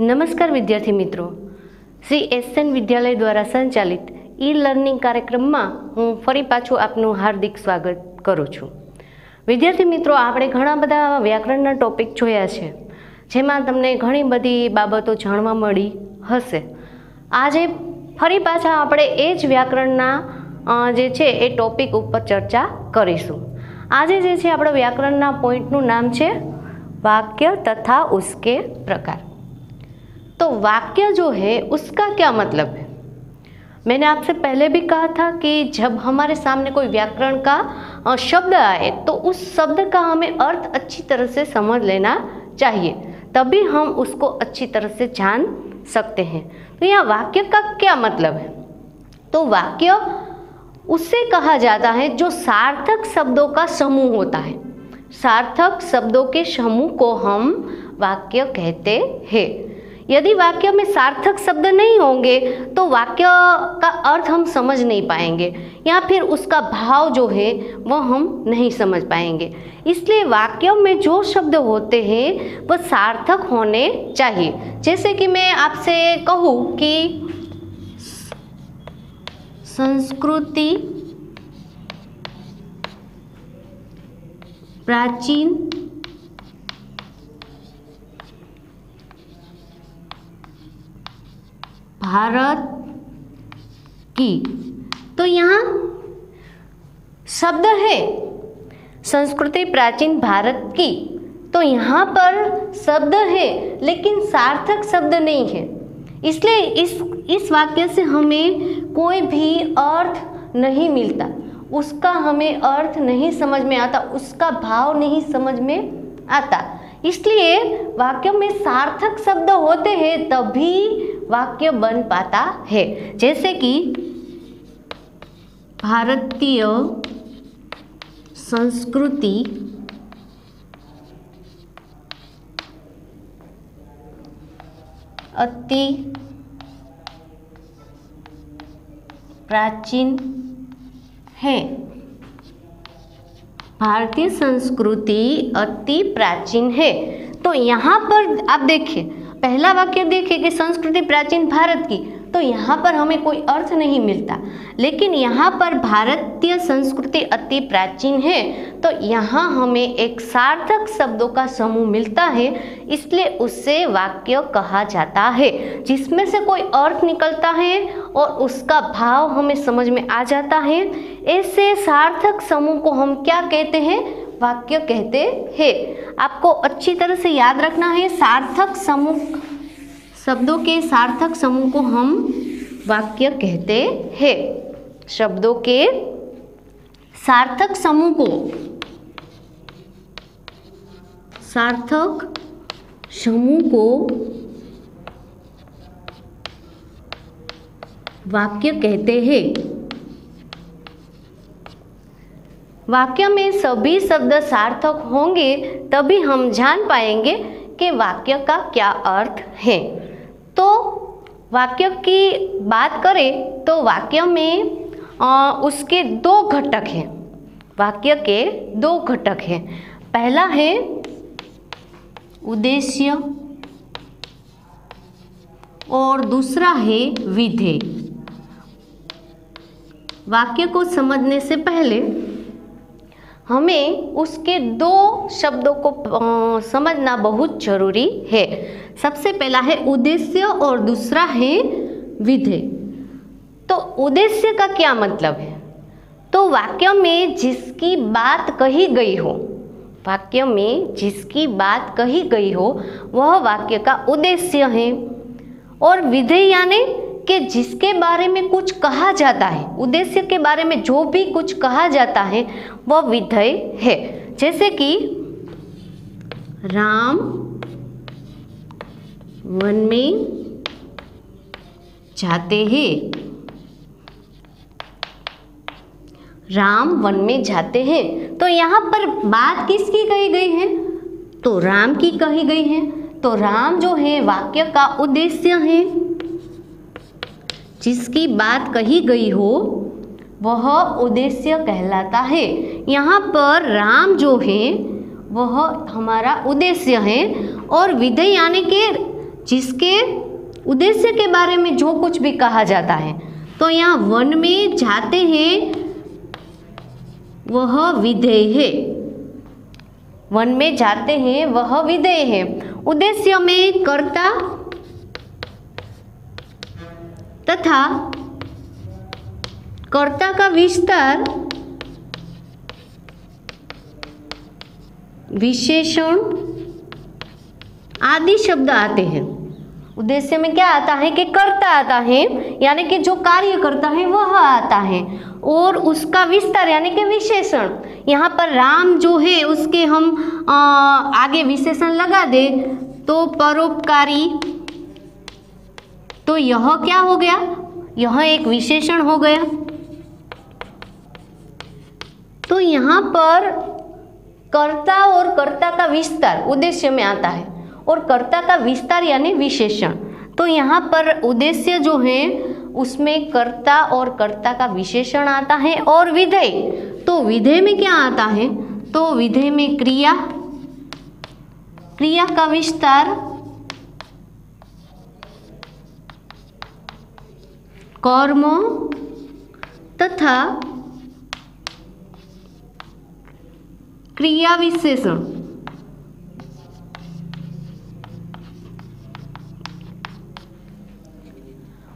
नमस्कार विद्यार्थी मित्रों, श्री एसएन विद्यालय द्वारा संचालित ई लर्निंग कार्यक्रम में हूँ फरी पाछું आपનું हार्दिक स्वागत करूँ छूँ। विद्यार्थी मित्रों, આપણે ઘણા બધા વ્યાકરણના ટોપિક જોયા છે, જેમાં તમને ઘણી બધી બાબતો જાણવા મળી હશે। આજે ફરી પાછા આપણે એ જ વ્યાકરણના જે છે એ ટોપિક ઉપર ચર્ચા કરીશું। આજે જે છે આપણો વ્યાકરણના પોઈન્ટનું નામ છે वाक्य तथा उसके प्रकार। तो वाक्य जो है उसका क्या मतलब है? मैंने आपसे पहले भी कहा था कि जब हमारे सामने कोई व्याकरण का शब्द आए तो उस शब्द का हमें अर्थ अच्छी तरह से समझ लेना चाहिए, तभी हम उसको अच्छी तरह से जान सकते हैं। तो यहाँ वाक्य का क्या मतलब है? तो वाक्य उससे कहा जाता है जो सार्थक शब्दों का समूह होता है। सार्थक शब्दों के समूह को हम वाक्य कहते हैं। यदि वाक्य में सार्थक शब्द नहीं होंगे तो वाक्य का अर्थ हम समझ नहीं पाएंगे या फिर उसका भाव जो है वह हम नहीं समझ पाएंगे। इसलिए वाक्य में जो शब्द होते हैं वह सार्थक होने चाहिए। जैसे कि मैं आपसे कहूँ कि संस्कृति प्राचीन भारत की, तो यहाँ शब्द है संस्कृति प्राचीन भारत की, तो यहाँ पर शब्द है लेकिन सार्थक शब्द नहीं है। इसलिए इस वाक्य से हमें कोई भी अर्थ नहीं मिलता, उसका हमें अर्थ नहीं समझ में आता, उसका भाव नहीं समझ में आता। इसलिए वाक्य में सार्थक शब्द होते हैं तभी वाक्य बन पाता है। जैसे कि भारतीय संस्कृति अति प्राचीन है। भारतीय संस्कृति अति प्राचीन है। तो यहाँ पर आप देखिए, पहला वाक्य देखिए कि संस्कृति प्राचीन भारत की, तो यहाँ पर हमें कोई अर्थ नहीं मिलता। लेकिन यहाँ पर भारतीय संस्कृति अति प्राचीन है, तो यहाँ हमें एक सार्थक शब्दों का समूह मिलता है, इसलिए उससे वाक्य कहा जाता है, जिसमें से कोई अर्थ निकलता है और उसका भाव हमें समझ में आ जाता है। ऐसे सार्थक समूह को हम क्या कहते हैं? वाक्य कहते हैं। आपको अच्छी तरह से याद रखना है, सार्थक समूह, शब्दों के सार्थक समूह को हम वाक्य कहते हैं। शब्दों के सार्थक समूह को, सार्थक समूह को वाक्य कहते हैं। वाक्य में सभी शब्द सार्थक होंगे तभी हम जान पाएंगे कि वाक्य का क्या अर्थ है। तो वाक्य की बात करें तो वाक्य में उसके दो घटक हैं। वाक्य के दो घटक हैं। पहला है उद्देश्य और दूसरा है विधेय। वाक्य को समझने से पहले हमें उसके दो शब्दों को समझना बहुत जरूरी है। सबसे पहला है उद्देश्य और दूसरा है विधेय। तो उद्देश्य का क्या मतलब है? तो वाक्य में जिसकी बात कही गई हो, वाक्य में जिसकी बात कही गई हो वह वाक्य का उद्देश्य है। और विधेय यानी कि जिसके बारे में कुछ कहा जाता है, उद्देश्य के बारे में जो भी कुछ कहा जाता है वह विधेय है। जैसे कि राम वन में जाते हैं। राम वन में जाते हैं, तो यहाँ पर बात किसकी कही गई है? तो राम की कही गई है। तो राम जो है वाक्य का उद्देश्य है। जिसकी बात कही गई हो वह उद्देश्य कहलाता है। यहाँ पर राम जो है वह हमारा उद्देश्य है और विधेय यानी कि जिसके उद्देश्य के बारे में जो कुछ भी कहा जाता है। तो यहाँ वन में जाते हैं वह विधेय है, वन में जाते हैं वह विधेय है। उद्देश्य में कर्ता तथा कर्ता का विस्तार, विशेषण आदि शब्द आते हैं। उद्देश्य में क्या आता है कि कर्ता आता है, यानी कि जो कार्य करता है वह आता है, और उसका विस्तार यानी कि विशेषण। यहाँ पर राम जो है उसके हम आगे विशेषण लगा दे तो परोपकारी, तो यह क्या हो गया, यह एक विशेषण हो गया। तो यहाँ पर कर्ता और कर्ता का विस्तार उद्देश्य में आता है, और कर्ता का विस्तार यानी विशेषण। तो यहाँ पर उद्देश्य जो है उसमें कर्ता और कर्ता का विशेषण आता है। और विधेय, तो विधेय में क्या आता है, तो विधेय में क्रिया, क्रिया का विस्तार, कर्म तथा क्रिया विशेषण।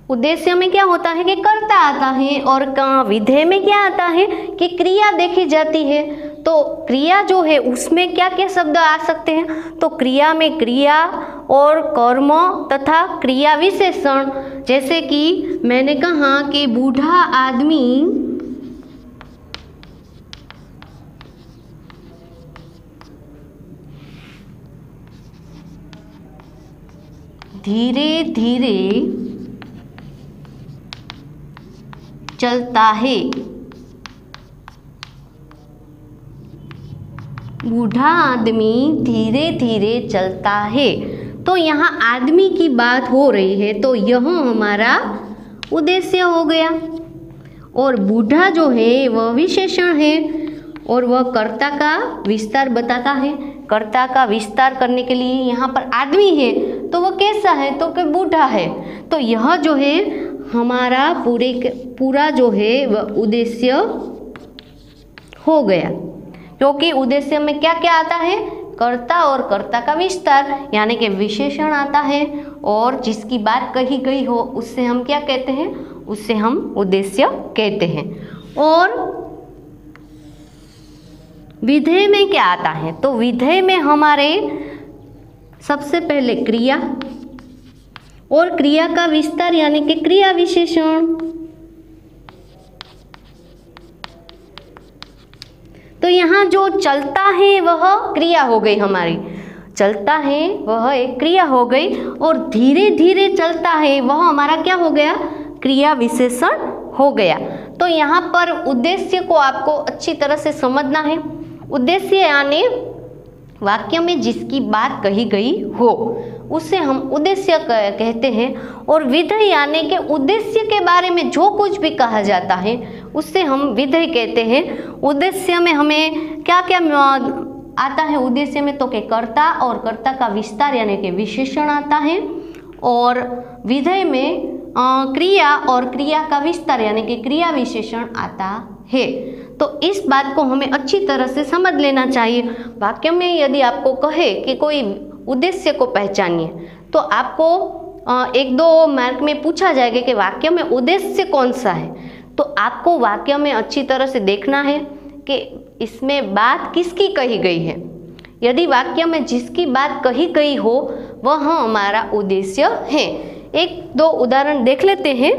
उद्देश्य में क्या होता है कि कर्ता आता है, और विधेय में क्या आता है कि क्रिया देखी जाती है। तो क्रिया जो है उसमें क्या क्या शब्द आ सकते हैं, तो क्रिया में क्रिया और कर्म तथा क्रिया विशेषण। जैसे कि मैंने कहा कि बूढ़ा आदमी धीरे धीरे चलता है, बूढ़ा आदमी धीरे धीरे चलता है। तो यहाँ आदमी की बात हो रही है, तो यह हमारा उद्देश्य हो गया। और बूढ़ा जो है वह विशेषण है, और वह कर्ता का विस्तार बताता है। कर्ता का विस्तार करने के लिए यहाँ पर आदमी है, तो वह कैसा है, तो कि बूढ़ा है। तो यह जो है हमारा पूरा जो है वह उद्देश्य हो गया, क्योंकि उद्देश्य में क्या क्या आता है, कर्ता और कर्ता का विस्तार यानी कि विशेषण आता है, और जिसकी बात कही गई हो उससे हम क्या कहते हैं, उससे हम उद्देश्य कहते हैं। और विधेय में क्या आता है, तो विधेय में हमारे सबसे पहले क्रिया और क्रिया का विस्तार यानी कि क्रिया विशेषण। तो यहाँ जो चलता है वह क्रिया हो गई हमारी, चलता है वह एक क्रिया हो गई, और धीरे धीरे चलता है वह हमारा क्या हो गया, क्रिया विशेषण हो गया। तो यहाँ पर उद्देश्य को आपको अच्छी तरह से समझना है। उद्देश्य यानी वाक्य में जिसकी बात कही गई हो उसे हम उद्देश्य कहते हैं। और विधेय यानी कि उद्देश्य के बारे में जो कुछ भी कहा जाता है उससे हम विधेय कहते हैं। उद्देश्य में हमें क्या क्या आता है, उद्देश्य में तो कि कर्ता और कर्ता का विस्तार यानी कि विशेषण आता है, और विधेय में क्रिया और क्रिया का विस्तार यानी कि क्रिया विशेषण आता है। तो इस बात को हमें अच्छी तरह से समझ लेना चाहिए। वाक्य में यदि आपको कहे कि कोई उद्देश्य को पहचानिए, तो आपको 1-2 मार्क में पूछा जाएगा कि वाक्य में उद्देश्य कौन सा है। तो आपको वाक्य में अच्छी तरह से देखना है कि इसमें बात किसकी कही गई है। यदि वाक्य में जिसकी बात कही गई हो वह हमारा उद्देश्य है। 1-2 उदाहरण देख लेते हैं।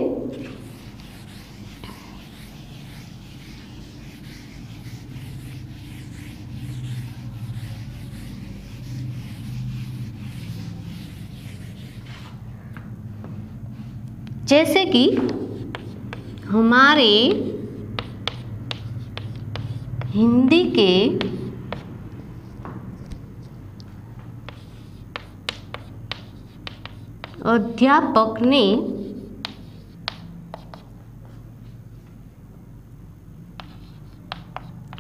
जैसे कि हमारे हिंदी के अध्यापक ने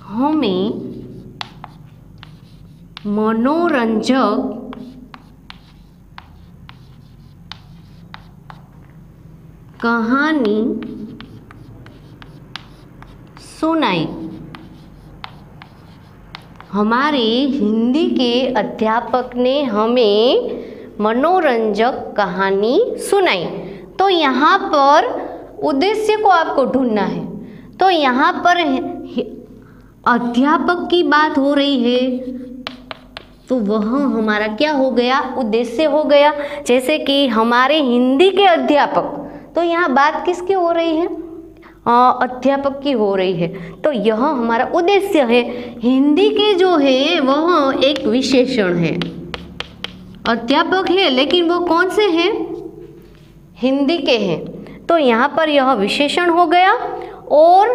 हमें मनोरंजक कहानी सुनाई। हमारे हिंदी के अध्यापक ने हमें मनोरंजक कहानी सुनाई। तो यहाँ पर उद्देश्य को आपको ढूंढना है। तो यहाँ पर अध्यापक की बात हो रही है, तो वह हमारा क्या हो गया, उद्देश्य हो गया। जैसे कि हमारे हिंदी के अध्यापक, तो यहाँ बात किसकी हो रही है, अध्यापक की हो रही है। तो यह हमारा उद्देश्य है। हिंदी के जो है वह एक विशेषण है। अध्यापक है लेकिन वो कौन से हैं, हिंदी के हैं। तो यहाँ पर यह विशेषण हो गया। और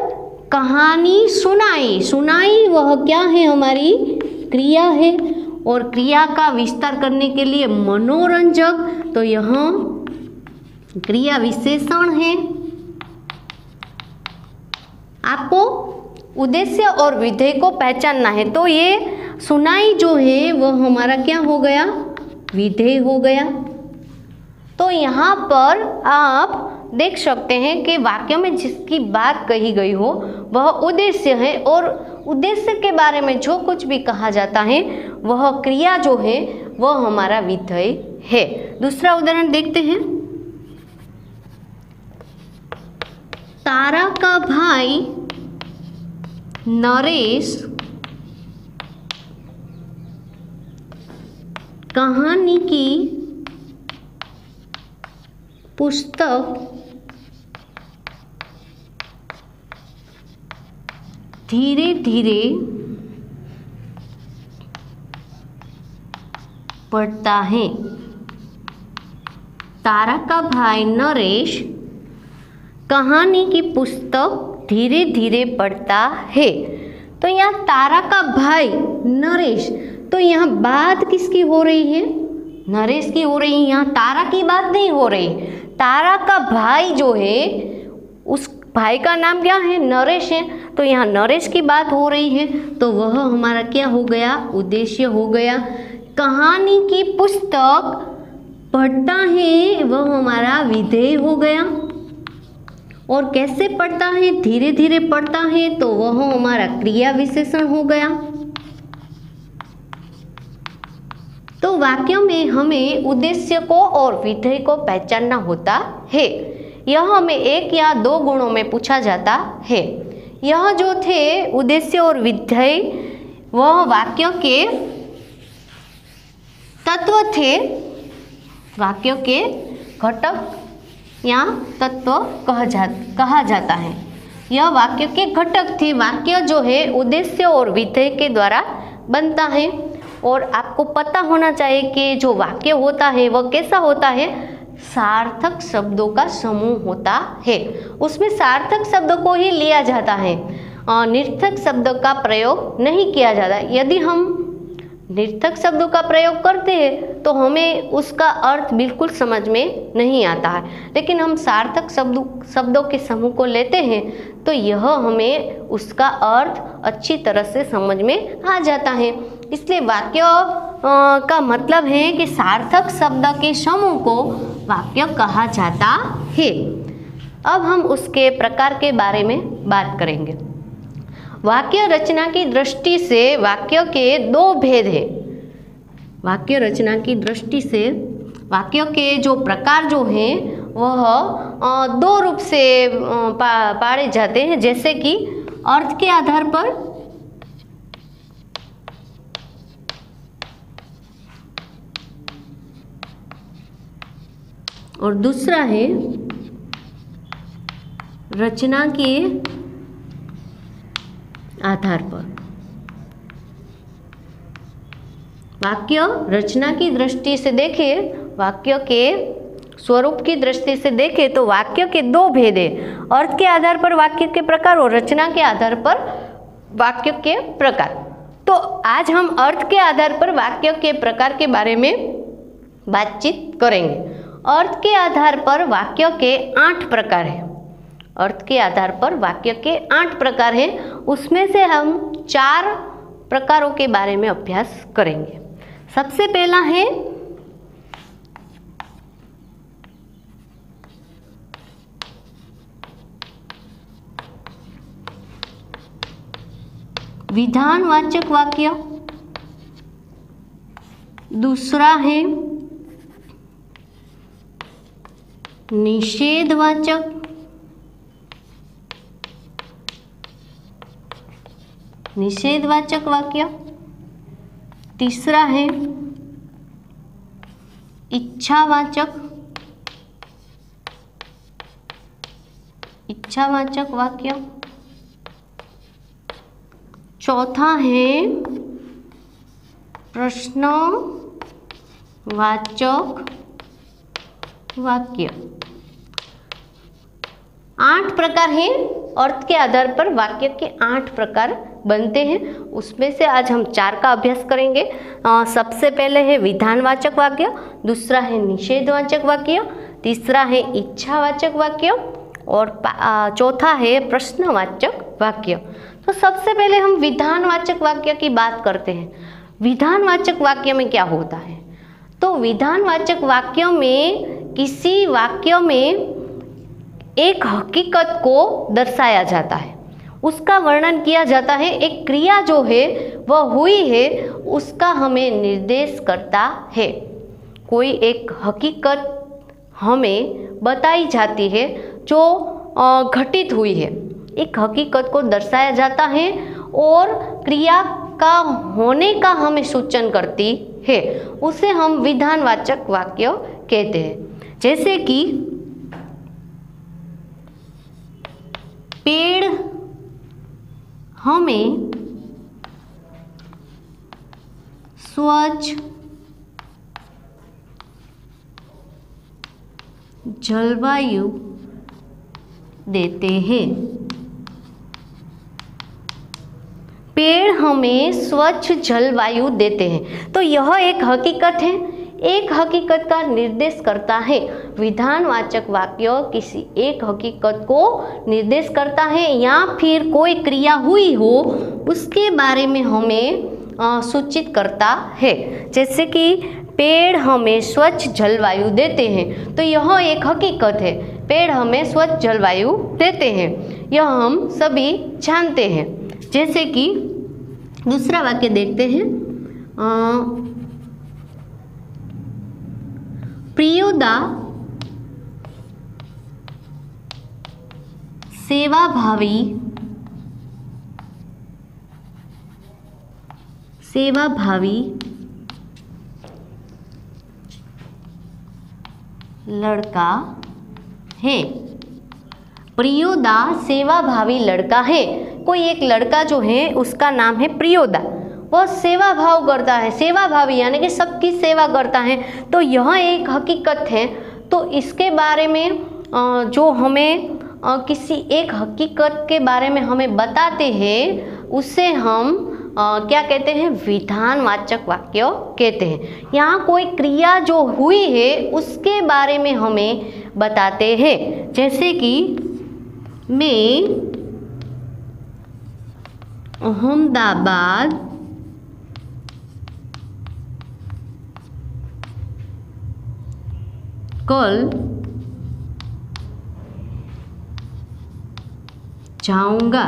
कहानी सुनाई, सुनाई वह क्या है, हमारी क्रिया है। और क्रिया का विस्तार करने के लिए मनोरंजक, तो यह क्रिया विशेषण है। आपको उद्देश्य और विधेय को पहचानना है। तो ये सुनाई जो है वह हमारा क्या हो गया, विधेय हो गया। तो यहाँ पर आप देख सकते हैं कि वाक्य में जिसकी बात कही गई हो वह उद्देश्य है, और उद्देश्य के बारे में जो कुछ भी कहा जाता है वह क्रिया जो है वह हमारा विधेय है। दूसरा उदाहरण देखते हैं। तारा का भाई नरेश कहानी की पुस्तक धीरे धीरे पढ़ता है। तारा का भाई नरेश कहानी की पुस्तक धीरे धीरे पढ़ता है। तो यहाँ तारा का भाई नरेश, तो यहाँ बात किसकी हो रही है, नरेश की हो रही है। यहाँ तारा की बात नहीं हो रही। तारा का भाई जो है उस भाई का नाम क्या है, नरेश है। तो यहाँ नरेश की बात हो रही है, तो वह हमारा क्या हो गया, उद्देश्य हो गया। कहानी की पुस्तक पढ़ता है वह हमारा विधेय हो गया। और कैसे पढ़ता है, धीरे धीरे पढ़ता है, तो वह हमारा क्रिया विशेषण हो गया। तो वाक्यों में हमें उद्देश्य को और विधेय को पहचानना होता है। यह हमें एक या दो गुणों में पूछा जाता है। यह जो थे उद्देश्य और विधेय वह वाक्यों के तत्व थे, वाक्यों के घटक या तत्व कहा जाता है। यह वाक्य के घटक थे। वाक्य जो है उद्देश्य और विधेय के द्वारा बनता है। और आपको पता होना चाहिए कि जो वाक्य होता है वह कैसा होता है, सार्थक शब्दों का समूह होता है। उसमें सार्थक शब्दों को ही लिया जाता है, निर्थक शब्दों का प्रयोग नहीं किया जाता। यदि हम निर्थक शब्दों का प्रयोग करते हैं तो हमें उसका अर्थ बिल्कुल समझ में नहीं आता है। लेकिन हम सार्थक शब्दों के समूह को लेते हैं तो यह हमें उसका अर्थ अच्छी तरह से समझ में आ जाता है। इसलिए वाक्य का मतलब है कि सार्थक शब्द के समूह को वाक्य कहा जाता है। अब हम उसके प्रकार के बारे में बात करेंगे। वाक्य रचना की दृष्टि से वाक्य के दो भेद हैं। वाक्य रचना की दृष्टि से वाक्यों के जो प्रकार जो हैं वह दो रूप से पाड़े जाते हैं, जैसे कि अर्थ के आधार पर और दूसरा है रचना के आधार पर। वाक्य रचना की दृष्टि से देखें, वाक्य के स्वरूप की दृष्टि से देखें तो वाक्य के दो भेद है, अर्थ के आधार पर वाक्य के प्रकार और रचना के आधार पर वाक्य के प्रकार। तो आज हम अर्थ के आधार पर वाक्य के प्रकार के बारे में बातचीत करेंगे। अर्थ के आधार पर वाक्य के 8 प्रकार हैं। अर्थ के आधार पर वाक्य के 8 प्रकार हैं, उसमें से हम 4 प्रकारों के बारे में अभ्यास करेंगे। सबसे पहला है विधानवाचक वाक्य, दूसरा है निषेधवाचक, निषेधवाचक वाक्य, तीसरा है इच्छावाचक, इच्छावाचक वाक्य, चौथा है प्रश्नवाचक वाक्य। 8 प्रकार हैं। अर्थ के आधार पर वाक्य के 8 प्रकार बनते हैं। उसमें से आज हम 4 का अभ्यास करेंगे। सबसे पहले है विधानवाचक वाक्य, दूसरा है निषेधवाचक वाक्य, तीसरा है इच्छावाचक वाक्य और चौथा है प्रश्नवाचक वाक्य। तो सबसे पहले हम विधानवाचक वाक्य की बात करते हैं। विधानवाचक वाक्य में क्या होता है? तो विधानवाचक वाक्यों में किसी वाक्य में एक हकीकत को दर्शाया जाता है, उसका वर्णन किया जाता है। एक क्रिया जो है वह हुई है उसका हमें निर्देश करता है। कोई एक हकीकत हमें बताई जाती है जो घटित हुई है, एक हकीकत को दर्शाया जाता है और क्रिया का होने का हमें सूचन करती है, उसे हम विधानवाचक वाक्य कहते हैं। जैसे कि पेड़ हमें स्वच्छ जलवायु देते हैं। पेड़ हमें स्वच्छ जलवायु देते हैं। तो यह एक हकीकत है, एक हकीकत का निर्देश करता है। विधानवाचक वाक्य किसी एक हकीकत को निर्देश करता है या फिर कोई क्रिया हुई हो उसके बारे में हमें सूचित करता है। जैसे कि पेड़ हमें स्वच्छ जलवायु देते हैं, तो यह एक हकीकत है। पेड़ हमें स्वच्छ जलवायु देते हैं, यह हम सभी जानते हैं। जैसे कि दूसरा वाक्य देखते हैं। प्रियोदा सेवाभावी लड़का है। प्रियोदा सेवाभावी लड़का है। कोई एक लड़का जो है उसका नाम है प्रियोदा, वह सेवा भाव करता है, सेवाभावी यानी कि सबकी सेवा करता है। तो यह एक हकीकत है। तो इसके बारे में जो हमें किसी एक हकीकत के बारे में हमें बताते हैं उसे हम क्या कहते हैं? विधानवाचक वाक्य कहते हैं। यहाँ कोई क्रिया जो हुई है उसके बारे में हमें बताते हैं। जैसे कि मैं अहमदाबाद कल जाऊंगा।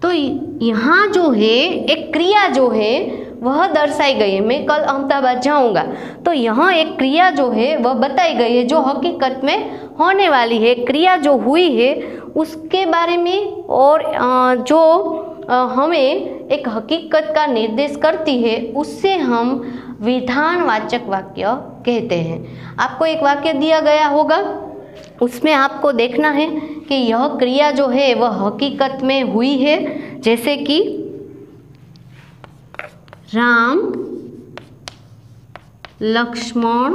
तो यहाँ जो है एक क्रिया जो है वह दर्शाई गई है, मैं कल अहमदाबाद जाऊंगा। तो यहाँ एक क्रिया जो है वह बताई गई है जो हकीकत में होने वाली है। क्रिया जो हुई है उसके बारे में और जो हमें एक हकीकत का निर्देश करती है उससे हम विधानवाचक वाक्य कहते हैं। आपको एक वाक्य दिया गया होगा, उसमें आपको देखना है कि यह क्रिया जो है वह हकीकत में हुई है। जैसे कि राम लक्ष्मण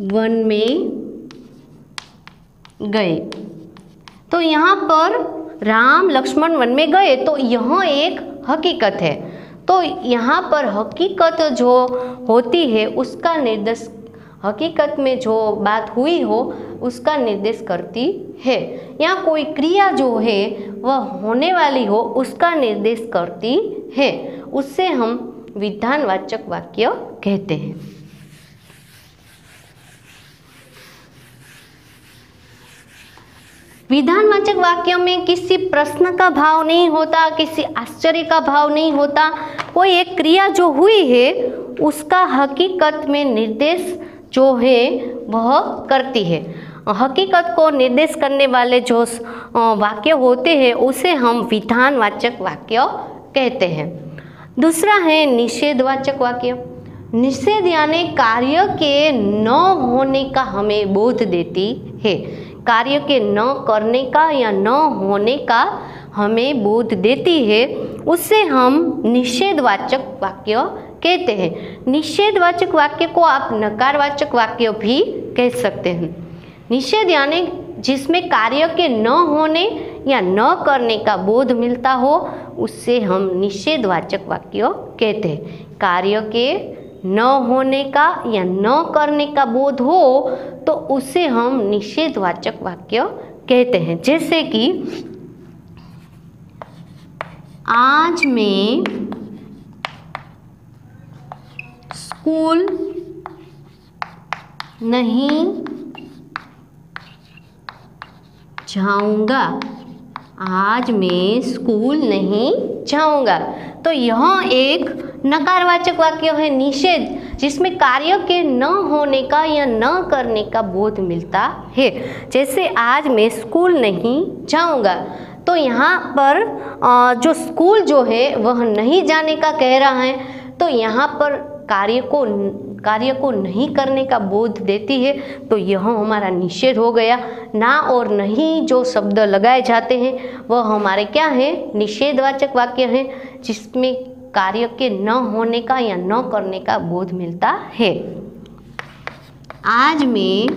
वन में गए। तो यहाँ पर राम लक्ष्मण वन में गए, तो यह एक हकीकत है। तो यहाँ पर हकीकत जो होती है उसका निर्देश, हकीकत में जो बात हुई हो उसका निर्देश करती है। या कोई क्रिया जो है वह होने वाली हो उसका निर्देश करती है, उससे हम विधानवाचक वाक्य कहते हैं। विधानवाचक वाक्यों में किसी प्रश्न का भाव नहीं होता, किसी आश्चर्य का भाव नहीं होता। कोई एक क्रिया जो हुई है उसका हकीकत में निर्देश जो है वह करती है। हकीकत को निर्देश करने वाले जो वाक्य होते हैं उसे हम विधानवाचक वाक्य कहते हैं। दूसरा है निषेधवाचक वाक्य। निषेध यानी कार्य के न होने का हमें बोध देती है। कार्य के न करने का या न होने का हमें बोध देती है, उससे हम निषेधवाचक वाक्य कहते हैं। निषेधवाचक वाक्य को आप नकारवाचक वाक्य भी कह सकते हैं। निषेध यानी जिसमें कार्य के न होने या न करने का बोध मिलता हो, उससे हम निषेधवाचक वाक्य कहते हैं। कार्य के न होने का या न करने का बोध हो तो उसे हम निषेधवाचक वाक्य कहते हैं। जैसे कि आज मैं स्कूल नहीं जाऊंगा। आज मैं स्कूल नहीं जाऊंगा। तो यह एक नकारवाचक वाक्य है, निषेध, जिसमें कार्य के न होने का या न करने का बोध मिलता है। जैसे आज मैं स्कूल नहीं जाऊंगा, तो यहाँ पर जो स्कूल जो है वह नहीं जाने का कह रहा है, तो यहाँ पर कार्य को नहीं करने का बोध देती है, तो यह हमारा निषेध हो गया। ना और नहीं जो शब्द लगाए जाते हैं वह हमारे क्या है, निषेधवाचक वाक्य है, जिसमें कार्य के न होने का या न करने का बोध मिलता है। आज मैं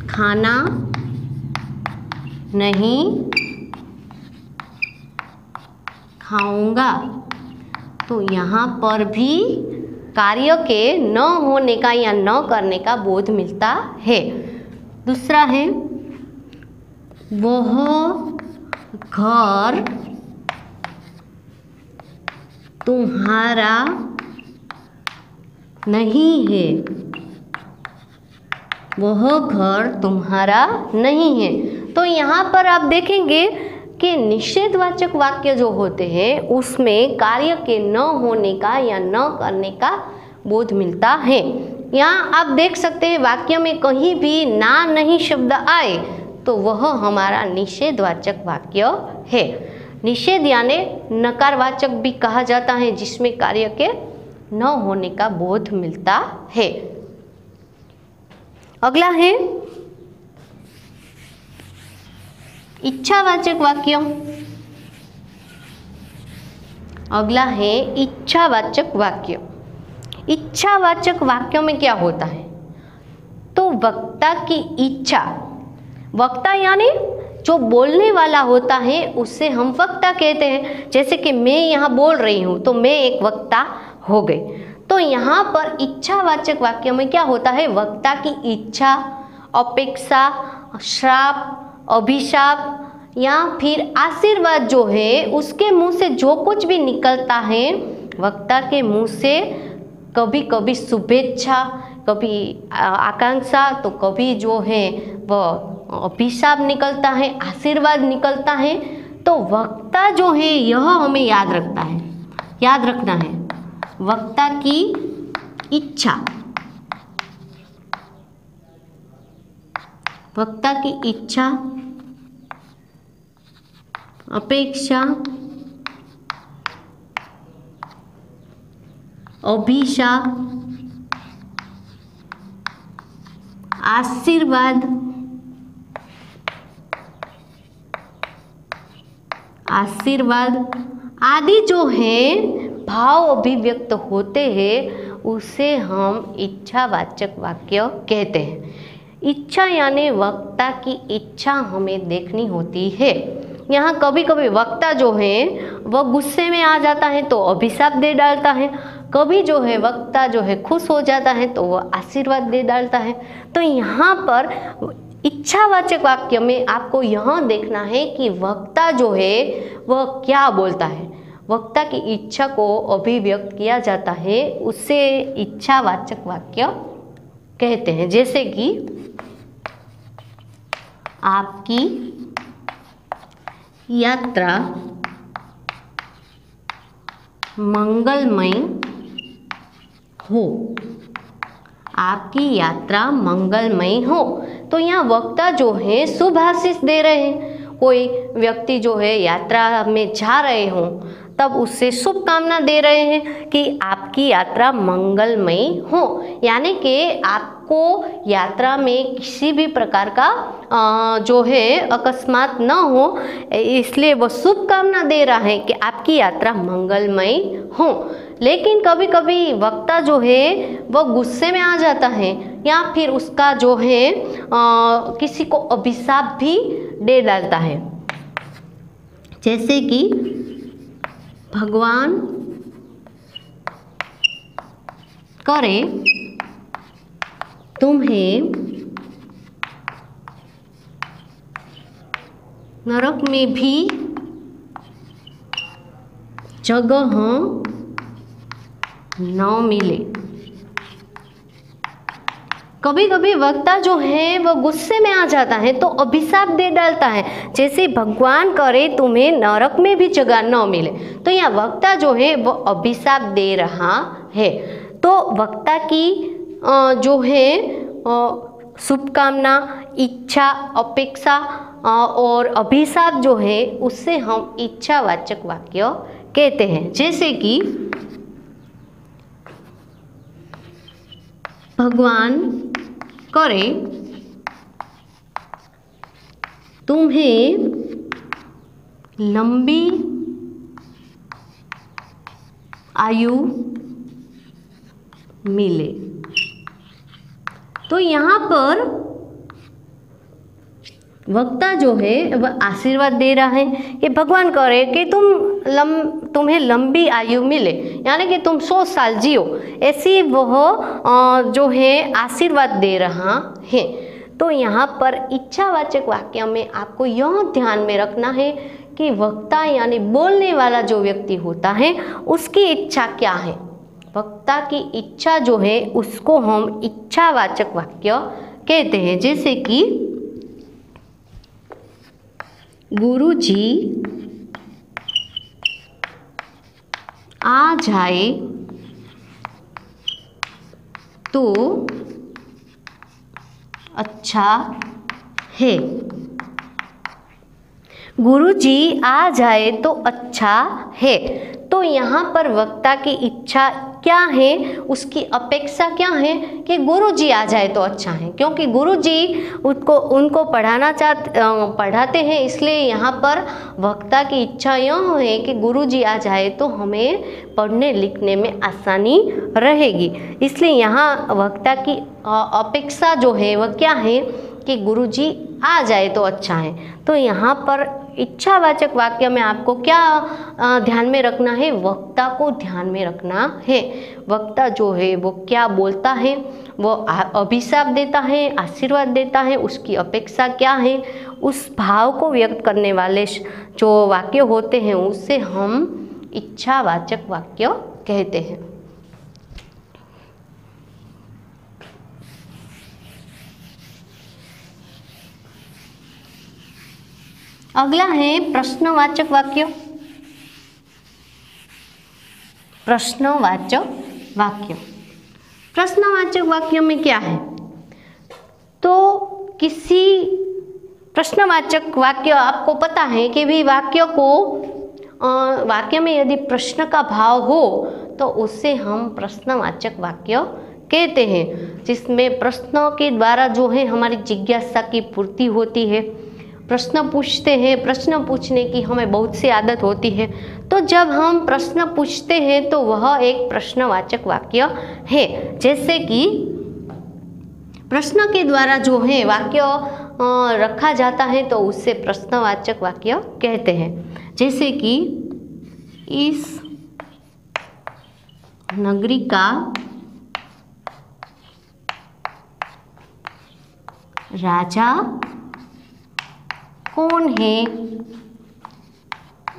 खाना नहीं खाऊंगा, तो यहाँ पर भी कार्य के न होने का या न करने का बोध मिलता है। दूसरा है वह घर तुम्हारा नहीं है। वह घर तुम्हारा नहीं है। तो यहाँ पर आप देखेंगे कि निषेधवाचक वाक्य जो होते हैं उसमें कार्य के न होने का या न करने का बोध मिलता है। यहाँ आप देख सकते हैं वाक्य में कहीं भी ना नहीं शब्द आए तो वह हमारा निषेधवाचक वाक्य है। निषेध यानी नकारवाचक भी कहा जाता है, जिसमें कार्य के न होने का बोध मिलता है। अगला है इच्छावाचक वाक्य। अगला है इच्छावाचक वाक्य। इच्छावाचक वाक्यों में क्या होता है, तो वक्ता की इच्छा, वक्ता यानी जो बोलने वाला होता है उसे हम वक्ता कहते हैं। जैसे कि मैं यहाँ बोल रही हूँ तो मैं एक वक्ता हो गई। तो यहाँ पर इच्छावाचक वाक्यों में क्या होता है, वक्ता की इच्छा, अपेक्षा, श्राप, अभिशाप या फिर आशीर्वाद जो है उसके मुंह से जो कुछ भी निकलता है, वक्ता के मुंह से कभी कभी शुभेच्छा, कभी आकांक्षा, तो कभी जो है वह अभिशाप निकलता है, आशीर्वाद निकलता है। तो वक्ता जो है यह हमें याद रखना है। वक्ता की इच्छा, वक्ता की इच्छा, अपेक्षा, अभिशाप, आशीर्वाद, आदि जो है भाव अभिव्यक्त होते हैं उसे हम इच्छावाचक वाक्य कहते हैं। इच्छा यानी वक्ता की इच्छा हमें देखनी होती है। यहाँ कभी कभी वक्ता जो है वह गुस्से में आ जाता है तो अभिशाप दे डालता है, कभी जो है वक्ता जो है खुश हो जाता है तो वह आशीर्वाद दे डालता है। तो यहाँ पर इच्छावाचक वाक्य में आपको यह देखना है कि वक्ता जो है वह क्या बोलता है, वक्ता की इच्छा को अभिव्यक्त किया जाता है, उसे इच्छावाचक वाक्य कहते हैं। जैसे कि आपकी यात्रा मंगलमय हो, आपकी यात्रा मंगलमय हो। तो यहाँ वक्ता जो है शुभ आशीष दे रहे हैं। कोई व्यक्ति जो है यात्रा में जा रहे हों तब उससे शुभकामना दे रहे हैं कि आपकी यात्रा मंगलमय हो, यानी कि आपको यात्रा में किसी भी प्रकार का जो है अकस्मात न हो, इसलिए वो शुभकामना दे रहा है कि आपकी यात्रा मंगलमय हो। लेकिन कभी कभी वक्ता जो है वो गुस्से में आ जाता है या फिर उसका जो है किसी को अभिशाप भी दे डालता है, जैसे कि भगवान करे तुम्हें नरक में भी जगह न मिले। कभी कभी वक्ता जो है वो गुस्से में आ जाता है तो अभिशाप दे डालता है, जैसे भगवान करे तुम्हें नरक में भी जगह न मिले। तो यहाँ वक्ता जो है वो अभिशाप दे रहा है। तो वक्ता की जो है शुभकामना, इच्छा, अपेक्षा और अभिशाप जो है उससे हम इच्छावाचक वाक्य कहते हैं। जैसे कि भगवान करे तुम्हें लंबी आयु मिले। तो यहाँ पर वक्ता जो है वह आशीर्वाद दे रहा है कि भगवान करे कि तुम्हें लंबी आयु मिले, यानी कि तुम 100 साल जियो, ऐसी वह जो है आशीर्वाद दे रहा है। तो यहाँ पर इच्छावाचक वाक्य में आपको यह ध्यान में रखना है कि वक्ता यानी बोलने वाला जो व्यक्ति होता है उसकी इच्छा क्या है। वक्ता की इच्छा जो है उसको हम इच्छावाचक वाक्य कहते हैं। जैसे कि गुरुजी आ जाए तो अच्छा है। गुरुजी आ जाए तो अच्छा है। तो यहाँ पर वक्ता की इच्छा क्या है, उसकी अपेक्षा क्या है कि गुरुजी आ जाए तो अच्छा है, क्योंकि गुरुजी उनको पढ़ाते हैं, इसलिए यहाँ पर वक्ता की इच्छा यह है कि गुरुजी आ जाए तो हमें पढ़ने लिखने में आसानी रहेगी। इसलिए यहाँ वक्ता की अपेक्षा जो है वह क्या है कि गुरुजी आ जाए तो अच्छा है। तो यहाँ पर इच्छावाचक वाक्य में आपको क्या ध्यान में रखना है, वक्ता को ध्यान में रखना है। वक्ता जो है वो क्या बोलता है, वो अभिशाप देता है, आशीर्वाद देता है, उसकी अपेक्षा क्या है, उस भाव को व्यक्त करने वाले जो वाक्य होते हैं उससे हम इच्छावाचक वाक्य कहते हैं। अगला है प्रश्नवाचक वाक्य। प्रश्नवाचक वाक्य, प्रश्नवाचक वाक्य में क्या है, तो किसी प्रश्नवाचक वाक्य आपको पता है कि भी वाक्य में यदि प्रश्न का भाव हो तो उससे हम प्रश्नवाचक वाक्य कहते हैं, जिसमें प्रश्नों के द्वारा जो है हमारी जिज्ञासा की पूर्ति होती है। प्रश्न पूछते हैं, प्रश्न पूछने की हमें बहुत सी आदत होती है, तो जब हम प्रश्न पूछते हैं तो वह एक प्रश्नवाचक वाक्य है। जैसे कि प्रश्न के द्वारा जो है वाक्य रखा जाता है तो उससे प्रश्नवाचक वाक्य कहते हैं। जैसे कि इस नगरी का राजा कौन है,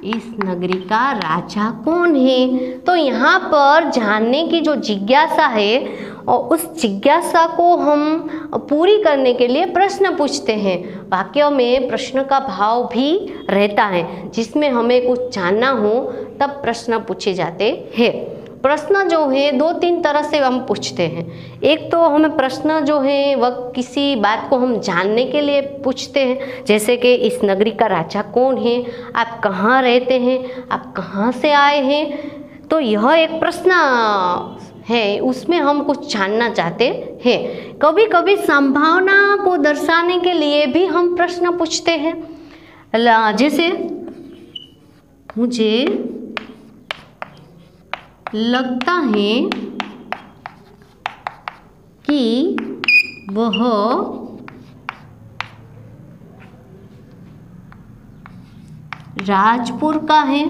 इस नगरी का राजा कौन है। तो यहाँ पर जानने की जो जिज्ञासा है और उस जिज्ञासा को हम पूरी करने के लिए प्रश्न पूछते हैं। वाक्य में प्रश्न का भाव भी रहता है, जिसमें हमें कुछ जानना हो तब प्रश्न पूछे जाते हैं। प्रश्न जो है दो तीन तरह से हम पूछते हैं। एक तो हमें प्रश्न जो है वह किसी बात को हम जानने के लिए पूछते हैं, जैसे कि इस नगरी का राजा कौन है, आप कहाँ रहते हैं, आप कहाँ से आए हैं। तो यह एक प्रश्न है, उसमें हम कुछ जानना चाहते हैं। कभी कभी संभावना को दर्शाने के लिए भी हम प्रश्न पूछते हैं, जैसे मुझे लगता है कि वह राजपुर का है।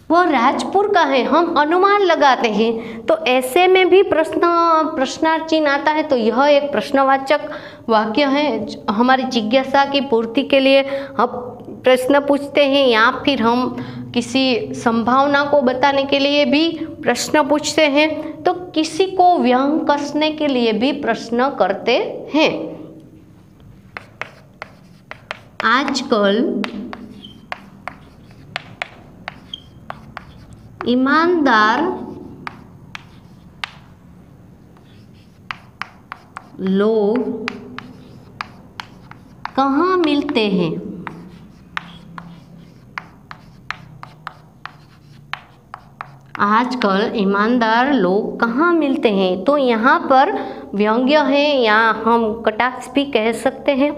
वो राजपुर का है, हम अनुमान लगाते हैं। तो ऐसे में भी प्रश्नार्थ चिन्ह आता है, तो यह एक प्रश्नवाचक वाक्य है। हमारी जिज्ञासा की पूर्ति के लिए हम प्रश्न पूछते हैं, या फिर हम किसी संभावना को बताने के लिए भी प्रश्न पूछते हैं, तो किसी को व्यंग कसने के लिए भी प्रश्न करते हैं। आजकल ईमानदार लोग कहाँ मिलते हैं। आजकल ईमानदार लोग कहाँ मिलते हैं, तो यहाँ पर व्यंग्य है या हम कटाक्ष भी कह सकते हैं।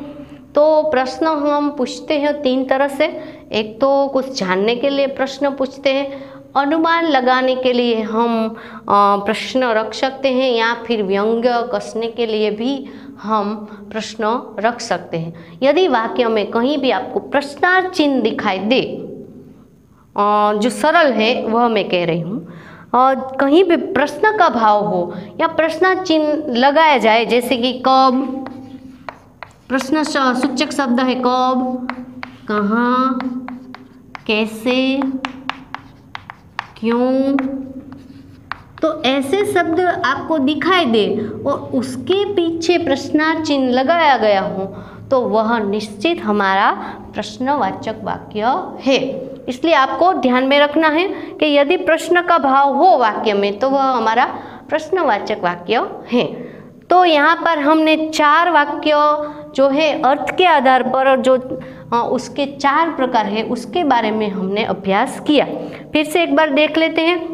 तो प्रश्न हम पूछते हैं तीन तरह से। एक तो कुछ जानने के लिए प्रश्न पूछते हैं, अनुमान लगाने के लिए हम प्रश्न रख सकते हैं, या फिर व्यंग्य कसने के लिए भी हम प्रश्न रख सकते हैं। यदि वाक्य में कहीं भी आपको प्रश्नार्थ चिन्ह दिखाई दे, जो सरल है वह मैं कह रही हूँ, और कहीं भी प्रश्न का भाव हो या प्रश्नार्थ चिन्ह लगाया जाए, जैसे कि कब, प्रश्न सूचक शब्द है कब, कहाँ, कैसे, क्यों, तो ऐसे शब्द आपको दिखाई दे और उसके पीछे प्रश्नार्थ चिन्ह लगाया गया हो, तो वह निश्चित हमारा प्रश्नवाचक वाक्य है। इसलिए आपको ध्यान में रखना है कि यदि प्रश्न का भाव हो वाक्य में, तो वह हमारा प्रश्नवाचक वाक्य है। तो यहाँ पर हमने चार वाक्य जो है अर्थ के आधार पर जो उसके चार प्रकार है उसके बारे में हमने अभ्यास किया। फिर से एक बार देख लेते हैं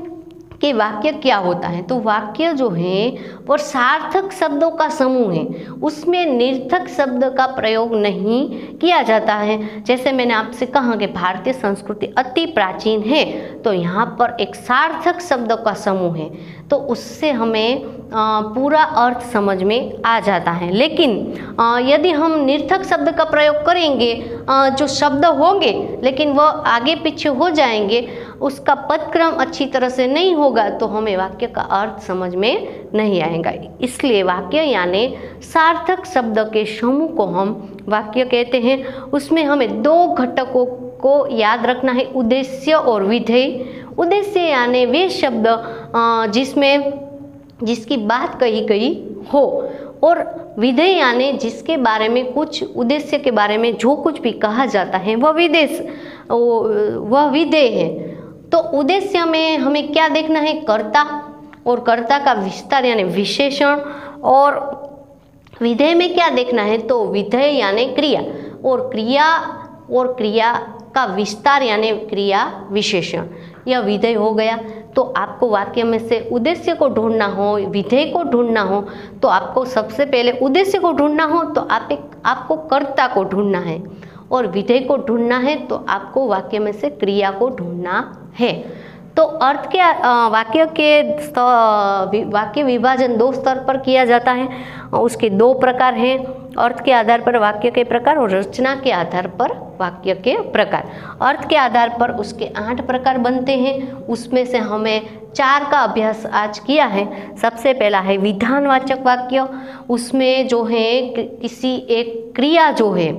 कि वाक्य क्या होता है। तो वाक्य जो है वो सार्थक शब्दों का समूह है, उसमें निर्थक शब्द का प्रयोग नहीं किया जाता है। जैसे मैंने आपसे कहा कि भारतीय संस्कृति अति प्राचीन है, तो यहाँ पर एक सार्थक शब्द का समूह है, तो उससे हमें पूरा अर्थ समझ में आ जाता है। लेकिन यदि हम निर्थक शब्द का प्रयोग करेंगे, जो शब्द होंगे लेकिन वह आगे पीछे हो जाएंगे, उसका पदक्रम अच्छी तरह से नहीं होगा, तो हमें वाक्य का अर्थ समझ में नहीं आएगा। इसलिए वाक्य यानी सार्थक शब्द के समूह को हम वाक्य कहते हैं। उसमें हमें दो घटकों को याद रखना है, उद्देश्य और विधेय। उद्देश्य यानी वे शब्द जिसकी बात कही गई हो, और विधेय यानी जिसके बारे में कुछ उद्देश्य के बारे में जो कुछ भी कहा जाता है वह विधेय है। तो उद्देश्य में हमें क्या देखना है, कर्ता और कर्ता का विस्तार यानी विशेषण, और विधेय में क्या देखना है, तो विधेय यानी क्रिया, और क्रिया का विस्तार यानी क्रिया विशेषण। यह विधेय हो गया। तो आपको वाक्य में से उद्देश्य को ढूंढना हो, विधेय को ढूंढना हो, तो आपको सबसे पहले उद्देश्य को ढूंढना हो तो आपको कर्ता को ढूंढना है, और विधेय को ढूंढना है तो आपको वाक्य में से क्रिया को ढूंढना है। तो अर्थ के वाक्य विभाजन दो स्तर पर किया जाता है। उसके दो प्रकार हैं, अर्थ के आधार पर वाक्य के प्रकार और रचना के आधार पर वाक्य के प्रकार। अर्थ के आधार पर उसके 8 प्रकार बनते हैं, उसमें से हमें 4 का अभ्यास आज किया है। सबसे पहला है विधानवाचक वाक्य। उसमें जो है किसी एक क्रिया जो है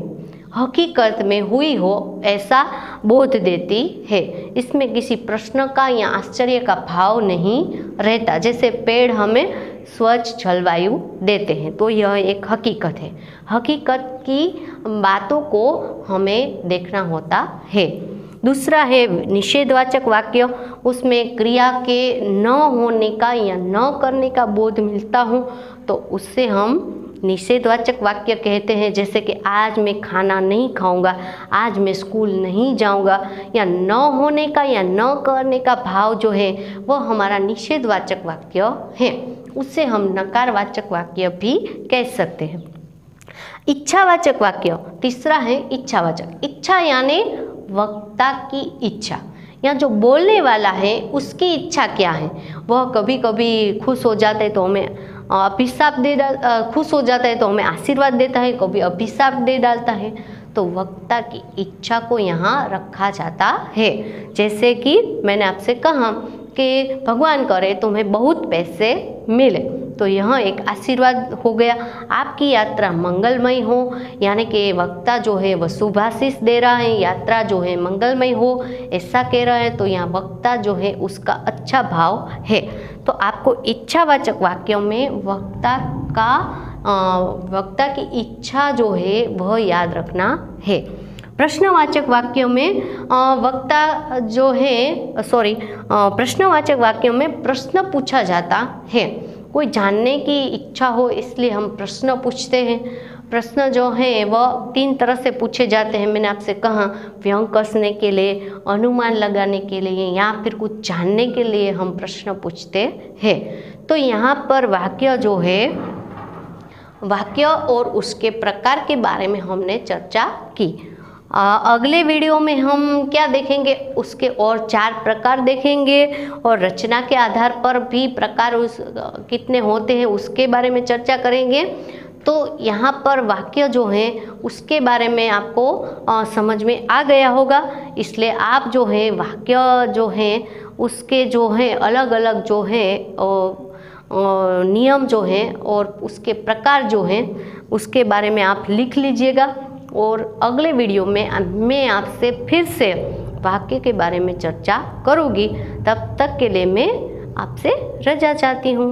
हकीकत में हुई हो ऐसा बोध देती है। इसमें किसी प्रश्न का या आश्चर्य का भाव नहीं रहता। जैसे पेड़ हमें स्वच्छ जलवायु देते हैं, तो यह एक हकीकत है। हकीकत की बातों को हमें देखना होता है। दूसरा है निषेधवाचक वाक्य। उसमें क्रिया के न होने का या न करने का बोध मिलता हो तो उससे हम निषेधवाचक वाक्य कहते हैं। जैसे कि आज मैं खाना नहीं खाऊंगा, आज मैं स्कूल नहीं जाऊंगा, या न होने का या न करने का भाव जो है वह हमारा निषेधवाचक वाक्य है। उससे हम नकारवाचक वाक्य भी कह सकते हैं। इच्छावाचक वाक्य तीसरा है इच्छावाचक। इच्छा यानी वक्ता की इच्छा, या जो बोलने वाला है उसकी इच्छा क्या है। वह कभी कभी खुश हो जाता है तो हमें अभिशाप खुश हो जाता है तो हमें आशीर्वाद देता है, कभी अभिशाप दे डालता है। तो वक्ता की इच्छा को यहाँ रखा जाता है। जैसे कि मैंने आपसे कहा कि भगवान करे तुम्हें बहुत पैसे मिले, तो यह एक आशीर्वाद हो गया। आपकी यात्रा मंगलमय हो, यानी कि वक्ता जो है वह शुभाशीष दे रहा है, यात्रा जो है मंगलमय हो ऐसा कह रहा है। तो यहाँ वक्ता जो है उसका अच्छा भाव है। तो आपको इच्छावाचक वाक्यों में वक्ता की इच्छा जो है वह याद रखना है। प्रश्नवाचक वाक्यों में प्रश्नवाचक वाक्यों में प्रश्न पूछा जाता है। कोई जानने की इच्छा हो इसलिए हम प्रश्न पूछते हैं। प्रश्न जो है वह 3 तरह से पूछे जाते हैं। मैंने आपसे कहा व्यंग कसने के लिए, अनुमान लगाने के लिए, या फिर कुछ जानने के लिए हम प्रश्न पूछते हैं। तो यहाँ पर वाक्य जो है, वाक्य और उसके प्रकार के बारे में हमने चर्चा की। अगले वीडियो में हम क्या देखेंगे, उसके और 4 प्रकार देखेंगे, और रचना के आधार पर भी प्रकार कितने होते हैं उसके बारे में चर्चा करेंगे। तो यहाँ पर वाक्य जो है उसके बारे में आपको समझ में आ गया होगा। इसलिए आप जो है वाक्य जो है उसके जो है अलग अलग जो है नियम जो है और उसके प्रकार जो हैं उसके बारे में आप लिख लीजिएगा। और अगले वीडियो में मैं आपसे फिर से वाक्य के बारे में चर्चा करूँगी। तब तक के लिए मैं आपसे रजा चाहती हूँ।